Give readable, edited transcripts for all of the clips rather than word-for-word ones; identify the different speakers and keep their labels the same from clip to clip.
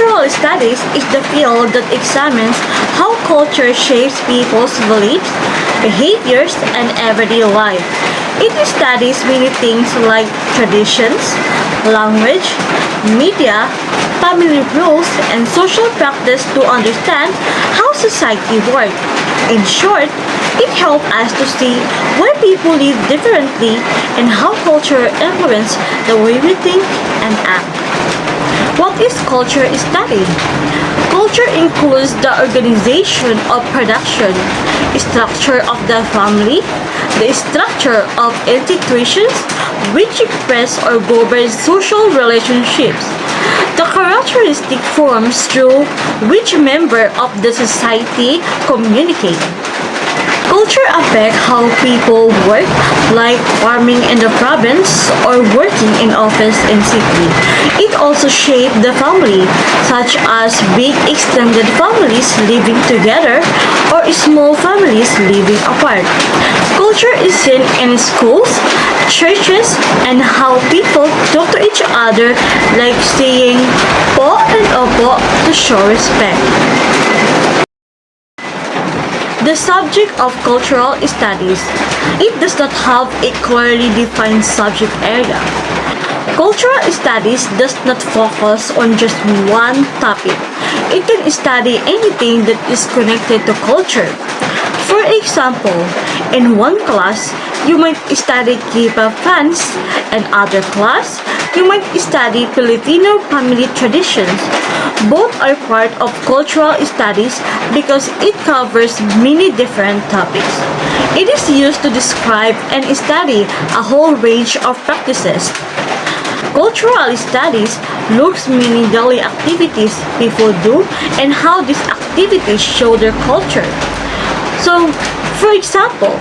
Speaker 1: Cultural studies is the field that examines how culture shapes people's beliefs, behaviors, and everyday life. It studies many things like traditions, language, media, family rules, and social practice to understand how society works. In short, it helps us to see why people live differently and how culture influences the way we think and act. What is culture study? Culture includes the organization of production, structure of the family, the structure of institutions which express or govern social relationships, the characteristic forms through which member of the society communicate. Culture affect how people work, like farming in the province or working in office in city. It also shape the family, such as big extended families living together or small families living apart. Culture is seen in schools, churches, and how people talk to each other, like saying po and opo to show respect. The subject of cultural studies. It does not have a clearly defined subject area. Cultural studies does not focus on just one topic. It can study anything that is connected to culture. For example, in one class, you might study K-pop fans, and other class, you might study Filipino family traditions. Both are part of cultural studies because it covers many different topics. It is used to describe and study a whole range of practices. Cultural studies looks many daily activities people do and how these activities show their culture. So, for example,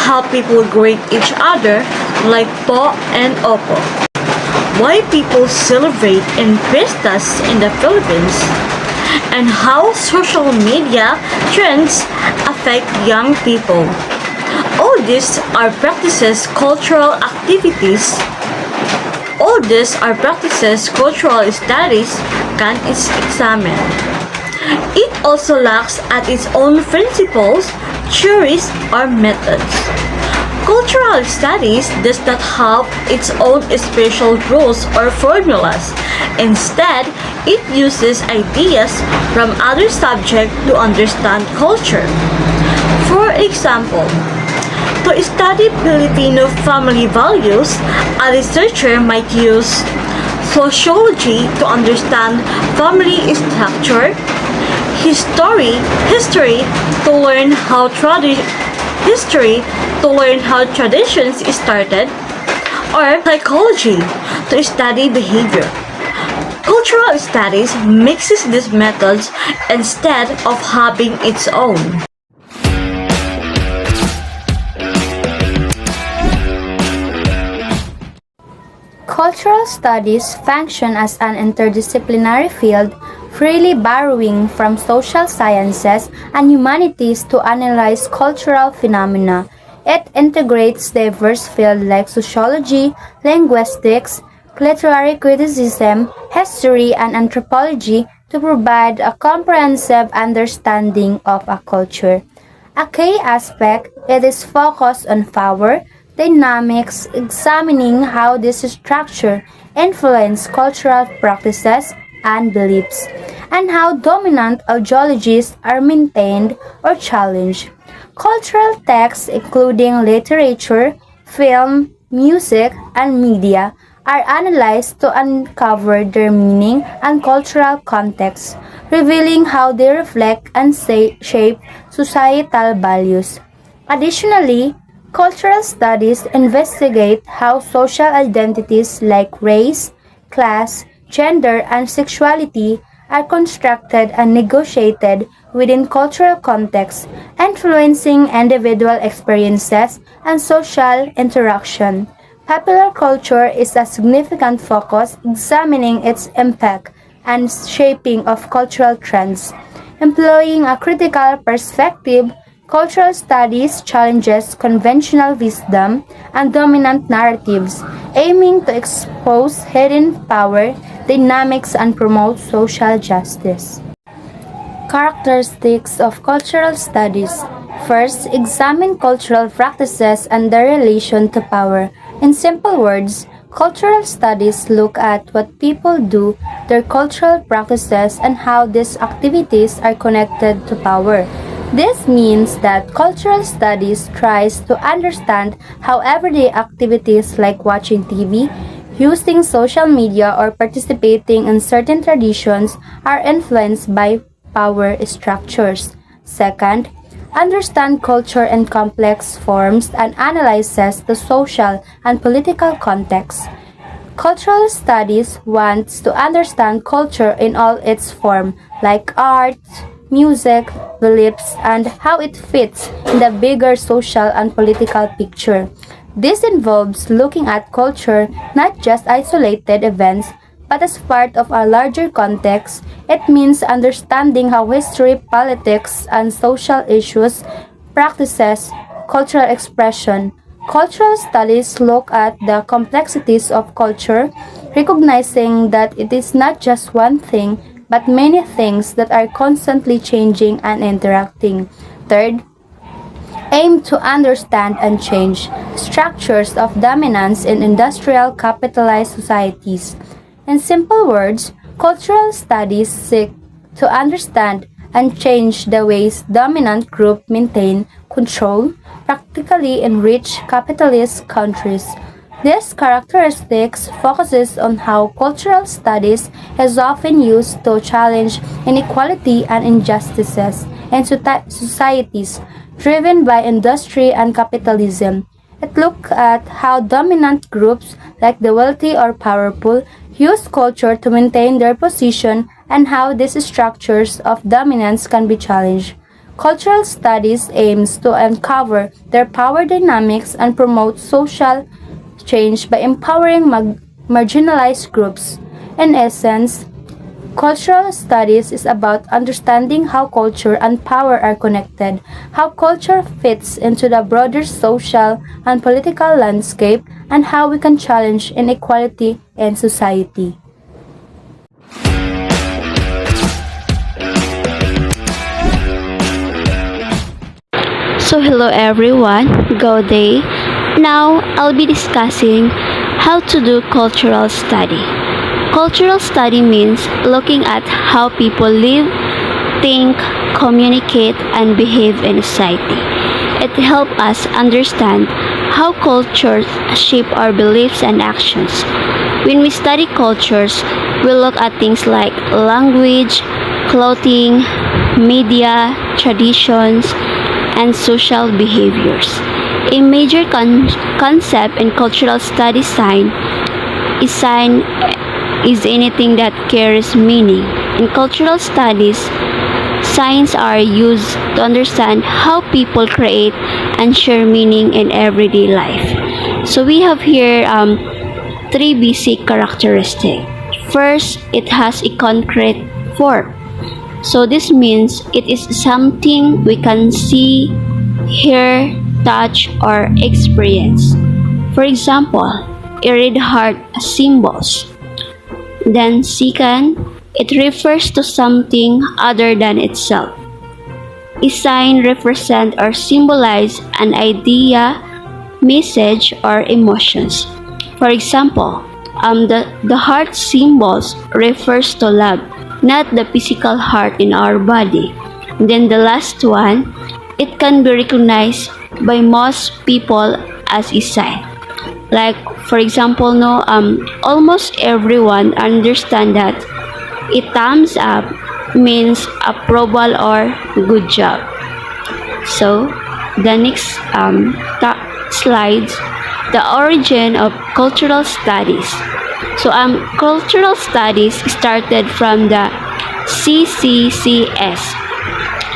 Speaker 1: how people greet each other like po and opo. Why people celebrate in fiestas in the Philippines. And how social media trends affect young people. All these are practices cultural activities. All these are practices cultural studies can examine. It also lacks at its own principles, theories, or methods. Cultural studies does not have its own special rules or formulas. Instead, it uses ideas from other subjects to understand culture. For example, to study Filipino family values, a researcher might use sociology to understand family structure, history to learn how traditions started, or psychology to study behavior. Cultural studies mixes these methods instead of having its own.
Speaker 2: Cultural studies function as an interdisciplinary field, freely borrowing from social sciences and humanities to analyze cultural phenomena. It integrates diverse fields like sociology, linguistics, literary criticism, history, and anthropology to provide a comprehensive understanding of a culture. A key aspect, it is focused on power, dynamics, examining how this structure influence cultural practices and beliefs, and how dominant ideologies are maintained or challenged. Cultural texts, including literature, film, music, and media, are analyzed to uncover their meaning and cultural context, revealing how they reflect and shape societal values. Additionally, cultural studies investigate how social identities like race, class, gender, and sexuality are constructed and negotiated within cultural contexts, influencing individual experiences and social interaction. Popular culture is a significant focus examining its impact and shaping of cultural trends. Employing a critical perspective, Cultural studies challenges conventional wisdom and dominant narratives, aiming to expose hidden power dynamics and promote social justice. Characteristics of cultural studies. First, examine cultural practices and their relation to power. In simple words, cultural studies look at what people do, their cultural practices, and how these activities are connected to power. This means that cultural studies tries to understand how everyday activities like watching TV, using social media, or participating in certain traditions are influenced by power structures. Second, understand culture in complex forms and analyzes the social and political context. Cultural studies wants to understand culture in all its form, like art, music, beliefs, and how it fits in the bigger social and political picture. This involves looking at culture not just isolated events, but as part of a larger context. It means understanding how history, politics, and social issues, practices, cultural expression. Cultural studies look at the complexities of culture, recognizing that it is not just one thing, but many things that are constantly changing and interacting. Third, aim to understand and change structures of dominance in industrial capitalized societies. In simple words, cultural studies seek to understand and change the ways dominant groups maintain control, practically in rich capitalist countries. This characteristics focuses on how cultural studies is often used to challenge inequality and injustices in societies driven by industry and capitalism. It looks at how dominant groups like the wealthy or powerful use culture to maintain their position and how these structures of dominance can be challenged. Cultural studies aims to uncover their power dynamics and promote social change by empowering marginalized groups. In essence, cultural studies is about understanding how culture and power are connected, how culture fits into the broader social and political landscape, and how we can challenge inequality in society.
Speaker 3: So hello everyone, go day. Now I'll be discussing how to do cultural study. Cultural study means looking at how people live, think, communicate, and behave in society. It helps us understand how cultures shape our beliefs and actions. When we study cultures, we look at things like language, clothing, media, traditions, and social behaviors. A major concept in cultural studies is anything that carries meaning. In cultural studies, signs are used to understand how people create and share meaning in everyday life. So we have here three basic characteristics. First, it has a concrete form. So this means it is something we can see, hear, touch, or experience. For example, a red heart symbols. Then second, it refers to something other than itself. A sign represents or symbolizes an idea, message, or emotions. For example, the heart symbols refers to love, not the physical heart in our body. Then the last one, it can be recognized by most people as a sign. Like for example, almost everyone understand that a thumbs up means approval or good job. So the next slides, the origin of cultural studies. So cultural studies started from the CCCS,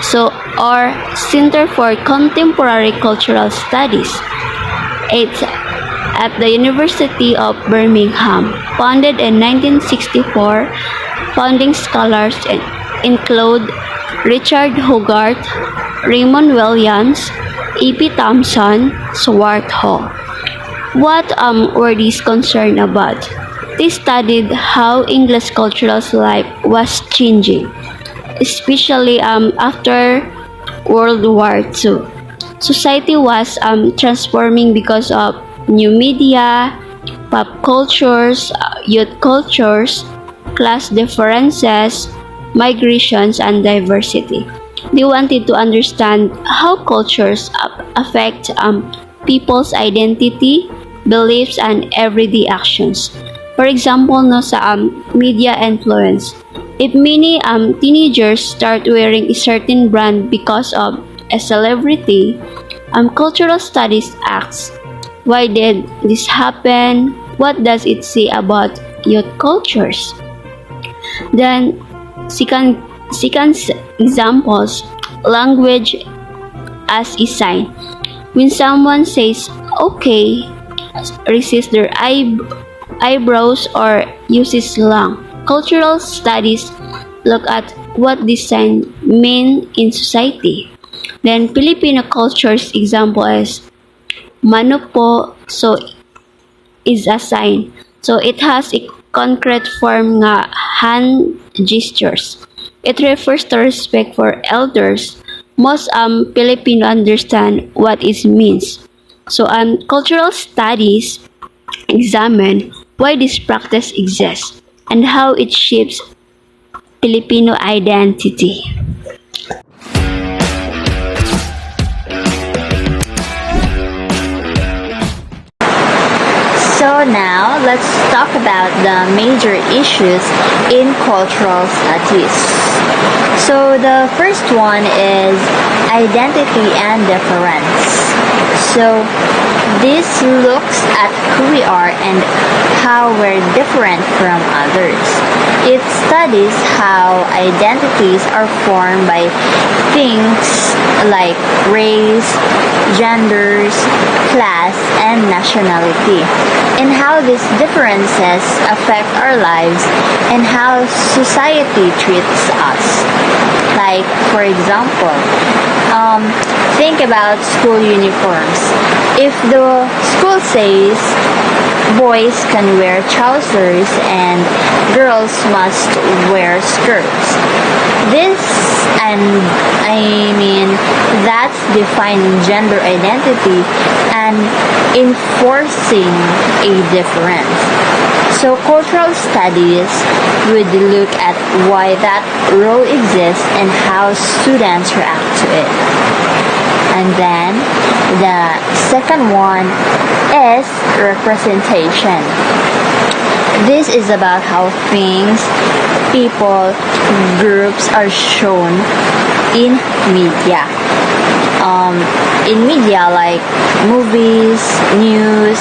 Speaker 3: so or Center for Contemporary Cultural Studies. It's at the University of Birmingham, founded in 1964. Founding scholars include Richard Hogarth, Raymond Williams, E.P. Thompson, Swart Hall. What were these concerned about? They studied how English cultural life was changing, especially after World War II. Society was transforming because of new media, pop cultures, youth cultures, class differences, migrations, and diversity. They wanted to understand how cultures affect people's identity, beliefs, and everyday actions. For example, no, sa media influence. If many teenagers start wearing a certain brand because of a celebrity, cultural studies asks, why did this happen? What does it say about youth cultures? Then, second examples, language as a sign. When someone says okay, raises their eyebrows or uses slang, cultural studies look at what this sign mean in society. Then Filipino culture's example is mano po, so is a sign. So it has a concrete form nga hand gestures. It refers to respect for elders. Most Filipino understand what it means. So cultural studies examine why this practice exists and how it shapes Filipino identity.
Speaker 1: So now, let's talk about the major issues in cultural studies. So the first one is identity and difference. So this looks at who we are and how we're different from others. It studies how identities are formed by things like race, genders, class, and nationality, and how these differences affect our lives and how society treats us. Like, for example, think about school uniforms. If the school says boys can wear trousers and girls must wear skirts, that's defining gender identity and enforcing a difference. So cultural studies would look at why that role exists and how students react to it. And then the second one is representation. This is about how things, people, groups are shown in media. In media like movies, news,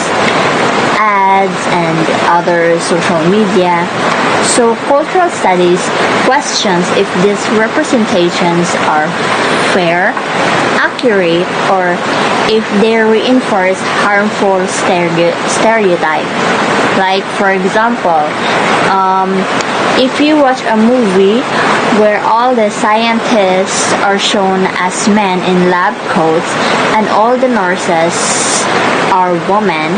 Speaker 1: ads, and other social media. So cultural studies questions if these representations are fair, accurate, or if they reinforce harmful stereotype. Like, for example, if you watch a movie where all the scientists are shown as men in lab coats and all the nurses are women,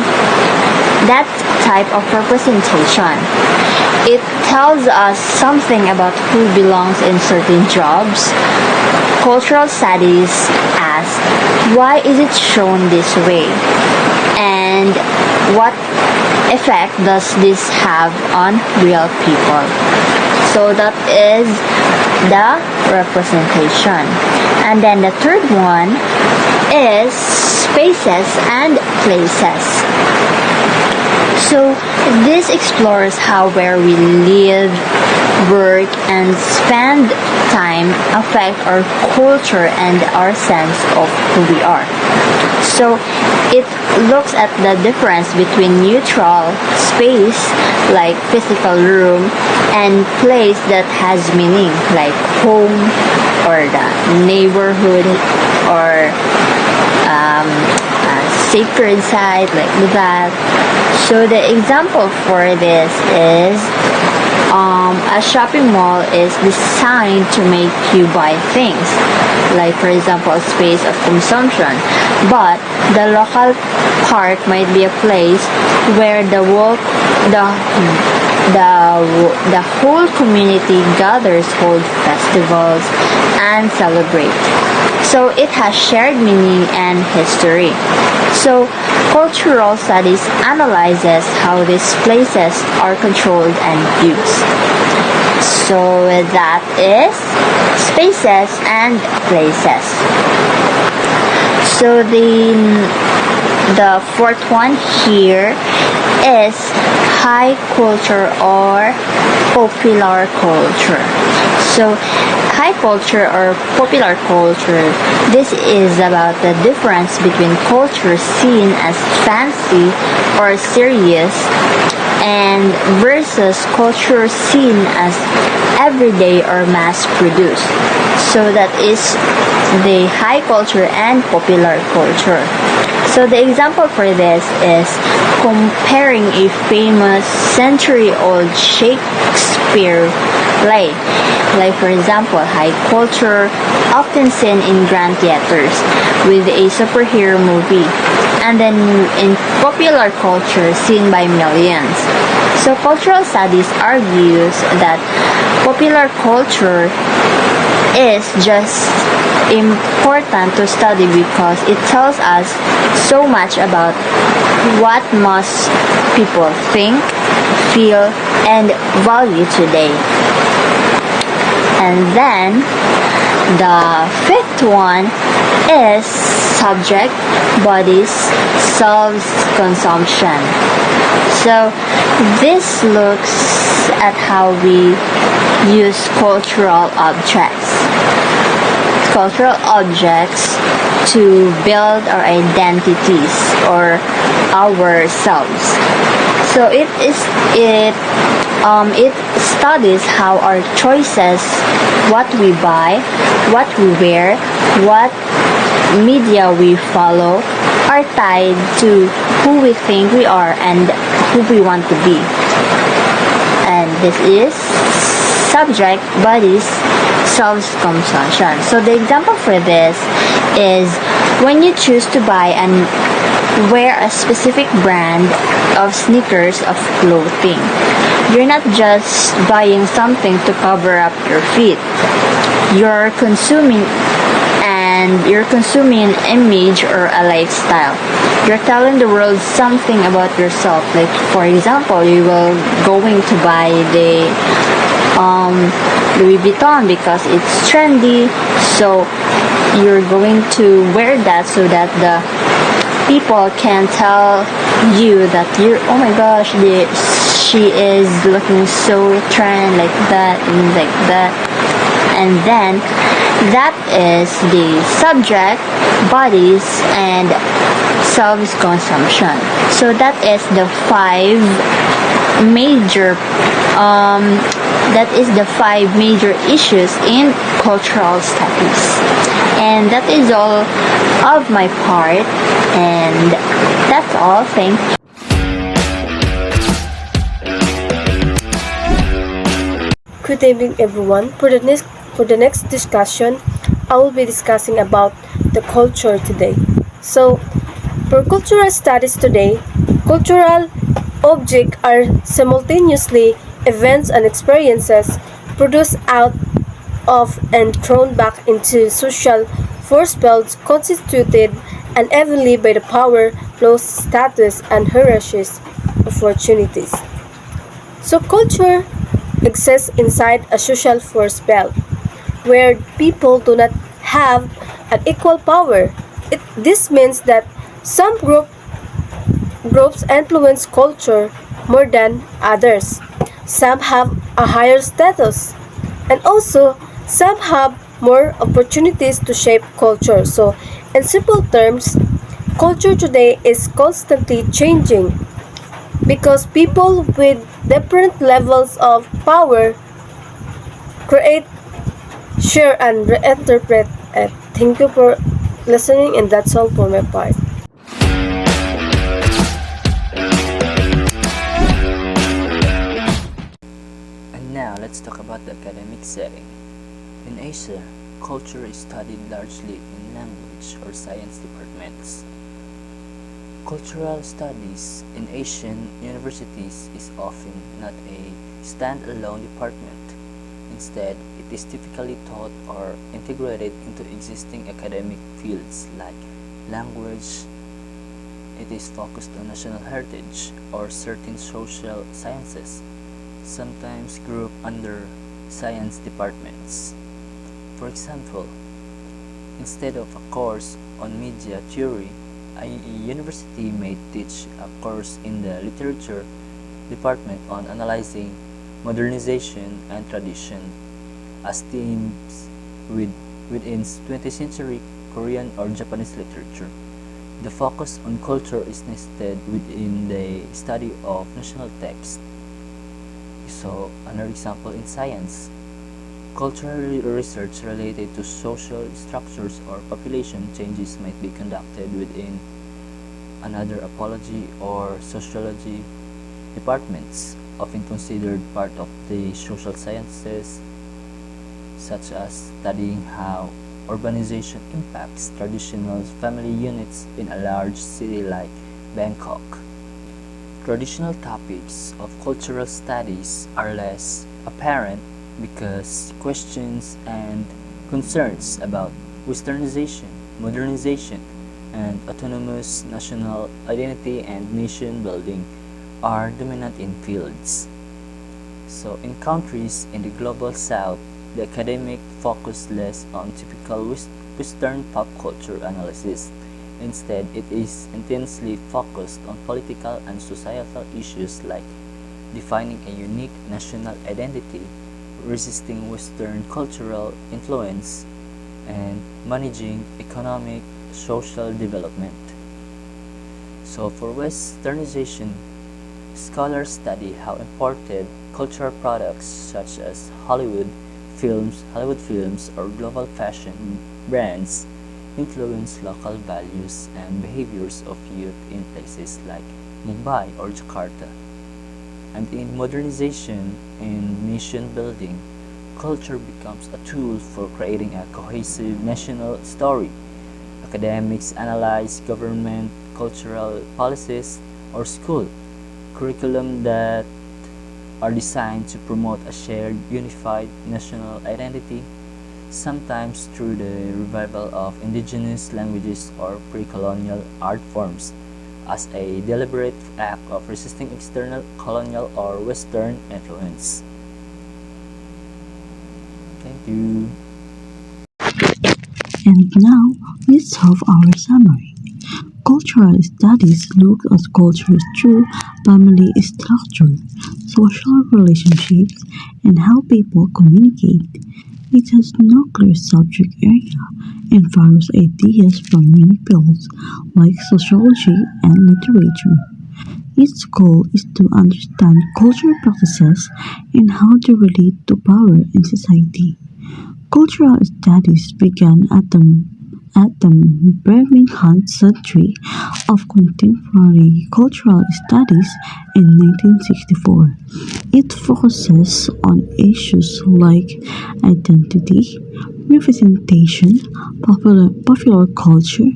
Speaker 1: that type of representation, it tells us something about who belongs in certain jobs. Cultural studies ask, why is it shown this way? And what effect does this have on real people? So that is the representation. And then the third one is spaces and places. So this explores how where we live, work, and spend time affect our culture and our sense of who we are. So it looks at the difference between neutral space like physical room and place that has meaning like home or the neighborhood or sacred site like that. So the example for this is a shopping mall is designed to make you buy things.
Speaker 2: like for example a space of consumption, but the local park might be a place where the whole community gathers, hold festivals, and celebrate. So it has shared meaning and history. So cultural studies analyzes how these places are controlled and used. So that is spaces and places. So the fourth one here is high culture or popular culture. So high culture or popular culture, this is about the difference between culture seen as fancy or serious and versus culture seen as everyday or mass produced. So that is the high culture and popular culture. So the example for this is comparing a famous century-old Shakespeare play. Like for example, high culture often seen in grand theaters with a superhero movie, and then in popular culture seen by millions. So cultural studies argues that popular culture is just important to study because it tells us so much about what most people think, feel, and value today. And then the fifth one is subject, bodies, selves, consumption. So this looks at how we use cultural objects. Cultural objects to build our identities or ourselves. So it studies how our choices, what we buy, what we wear, what media we follow, are tied to who we think we are and who we want to be. And this is subject, bodies, self-consumption. So the example for this is when you choose to buy and wear a specific brand of sneakers, of clothing. You're not just buying something to cover up your feet. You're consuming an image or a lifestyle. You're telling the world something about yourself. Like for example, you will going to buy the Louis Vuitton because it's trendy, so you're going to wear that so that the people can tell you that you're, oh my gosh, she is looking so trend like that and like that. And then that is the subject, bodies, and self-consumption. So that is the five major issues in cultural studies. And that is all of my part, and that's all. Thank you.
Speaker 4: Good evening, everyone. For the next discussion, I will be discussing about the culture today. So, for cultural studies today, cultural objects are simultaneously events and experiences produced out of and thrown back into social force fields constituted unevenly by the power, flows, status, and hierarchies opportunities. So culture exists inside a social force belt where people do not have an equal power. This means that some groups influence culture more than others. Some have a higher status, and also some have more opportunities to shape culture. So, in simple terms, culture today is constantly changing because people with different levels of power create, share, and reinterpret it. Thank you for listening, and that's all for my part.
Speaker 5: And now let's talk about the academic setting. In Asia, culture is studied largely in language or science departments. Cultural studies in Asian universities is often not a standalone department. Instead, it is typically taught or integrated into existing academic fields like language. It is focused on national heritage or certain social sciences, sometimes grouped under science departments. For example, instead of a course on media theory, a university may teach a course in the literature department on analyzing modernization and tradition as themes within 20th century Korean or Japanese literature. The focus on culture is nested within the study of national text. So, another example in science, cultural research related to social structures or population changes might be conducted within another apology or sociology departments, often considered part of the social sciences, such as studying how urbanization impacts traditional family units in a large city like Bangkok. Traditional topics of cultural studies are less apparent because questions and concerns about westernization, modernization, and autonomous national identity and nation building are dominant in fields. So, in countries in the global south, the academic focus less on typical Western pop culture analysis. Instead, it is intensely focused on political and societal issues like defining a unique national identity, resisting Western cultural influence, and managing economic social development. So, for Westernization, scholars study how imported cultural products such as Hollywood films, or global fashion brands influence local values and behaviors of youth in places like Mumbai or Jakarta. And in modernization and nation building, culture becomes a tool for creating a cohesive national story. Academics analyze government cultural policies or school curriculum that are designed to promote a shared, unified national identity, sometimes through the revival of indigenous languages or pre-colonial art forms, as a deliberate act of resisting external colonial or Western influence. Thank you.
Speaker 6: And now, let's have our summary. Cultural studies look at culture through family structure, social relationships, and how people communicate. It has no clear subject area and borrows ideas from many fields like sociology and literature. Its goal is to understand cultural practices and how they relate to power in society. Cultural studies began at the Birmingham Century of Contemporary Cultural Studies in 1964. It focuses on issues like identity, representation, popular culture,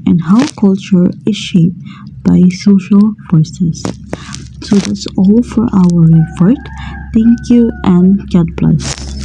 Speaker 6: and how culture is shaped by social forces. So that's all for our report. Thank you and God bless.